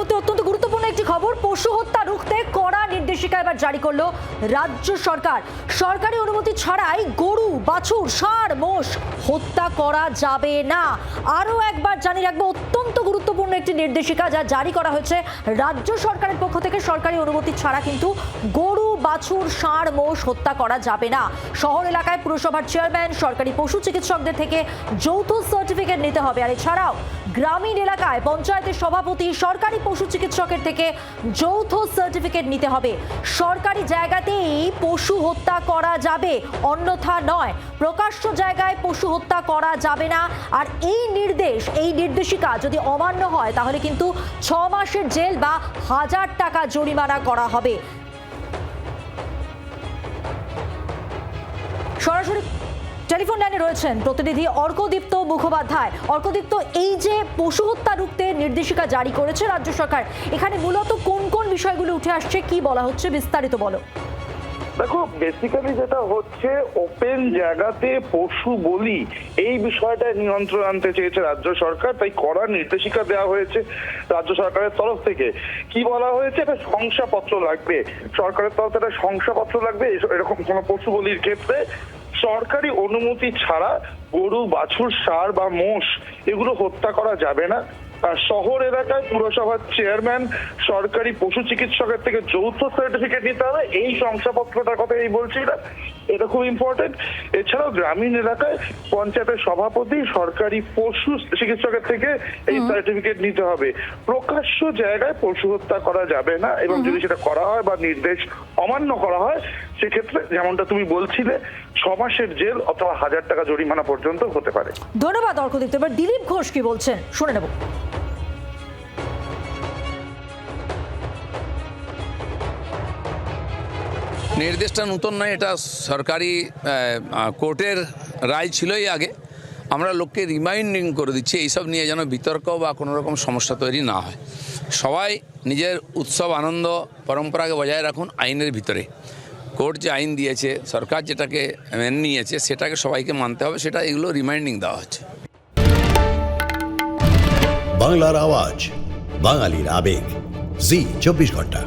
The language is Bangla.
মুহূর্তে অত্যন্ত গুরুত্বপূর্ণ একটি খবর, পশু হত্যা রুখতে কড়া নির্দেশিকা এবার জারি করলো রাজ্য সরকার। সরকারি অনুমতি ছাড়াই গরু, বাছুর, ষাঁড়, মোষ হত্যা করা যাবে না। আরও একবার জানিয়ে রাখবো, অত্যন্ত গুরুত্বপূর্ণ একটি নির্দেশিকা যা জারি করা হয়েছে রাজ্য সরকারের পক্ষ থেকে। সরকারি অনুমতি ছাড়া কিন্তু গরু, বাছুর, ষাঁড়, মোষ হত্যা করা যাবে না। শহর এলাকায় পুরসভার চেয়ারম্যান, সরকারি পশু চিকিৎসকদের থেকে যৌথ সার্টিফিকেট নিতে হবে। আর এছাড়াও গ্রামীণ এলাকায় পঞ্চায়েতের সভাপতি, সরকারি পশু চিকিৎসকের থেকে যৌথ সার্টিফিকেট নিতে হবে। সরকারি জায়গাতেই পশু হত্যা করা যাবে, অন্যথা নয়। প্রকাশ্য জায়গায় পশু হত্যা করা যাবে না। আর এই নির্দেশিকা যদি অমান্য হয় তাহলে কিন্তু 6 মাসের জেল বা 1000 টাকা জরিমানা করা হবে। সরাসরি টেলিফোন লাইনে রয়েছেন প্রতিনিধি অর্কদীপ্ত মুখোপাধ্যায়। অর্কদীপ্ত, এই যে পশু হত্যা রুখতে নির্দেশিকা জারি করেছে রাজ্য সরকার, এখানে মূলত কোন কোন বিষয়গুলো উঠে আসছে, কি বলা হচ্ছে, বিস্তারিত বলো। দেখো, বেসিক্যালি যেটা হচ্ছে, ওপেন জায়গাতে পশু বলি এই বিষয়টা নিয়ন্ত্রণ আনতে চেয়েছে রাজ্য সরকার, তাই কড়া নির্দেশিকা দেওয়া হয়েছে রাজ্য সরকারের তরফ থেকে। কি বলা হয়েছে, একটা শংসাপত্র লাগবে, সরকারের তরফ থেকে একটা শংসাপত্র লাগবে। এরকম কোনো পশু বলির ক্ষেত্রে সরকারি অনুমতি ছাড়া গরু, বাছুর, ষাঁড় বা মোষ এগুলো হত্যা করা যাবে না। শহর এলাকায় পুরসভার চেয়ারম্যান, সরকারি পশু চিকিৎসকের থেকে যৌথ সার্টিফিকেট নিতে হবে। এই শংসাপত্রটার কথা এই বলছিলাম, এটা খুব ইম্পর্টেন্ট। এছাড়াও গ্রামীণ এলাকায় পঞ্চায়েতের সভাপতি, সরকারি পশু চিকিৎসকের থেকে এই সার্টিফিকেট নিতে হবে। প্রকাশ্য জায়গায় পশু হত্যা করা যাবে না, এবং যদি সেটা করা হয় বা নির্দেশ অমান্য করা হয় সেক্ষেত্রে যেমনটা তুমি বলছিলে 6 মাসের জেল অথবা 1000 টাকা জরিমানা পর্যন্ত হতে পারে। ধন্যবাদ অর্কদীপ্ত। এবার দিলীপ ঘোষ কি বলছেন শুনে নেব। নির্দেশটা নতুন নয়, এটা সরকারি কোর্টের রায় ছিলই আগে। আমরা লোককে রিমাইন্ডিং করে দিচ্ছি এইসব নিয়ে যেন বিতর্ক বা কোনো রকম সমস্যা তৈরি না হয়। সবাই নিজের উৎসব, আনন্দ, পরম্পরাকে বজায় রাখুন আইনের ভিতরে। কোর্ট যে আইন দিয়েছে, সরকার যেটাকে মেনে নিয়েছে সেটাকে সবাইকে মানতে হবে, সেটা এগুলো রিমাইন্ডিং দেওয়া হচ্ছে। বাংলার আওয়াজ, বাঙালির আবেগ, জি 24 ঘন্টা।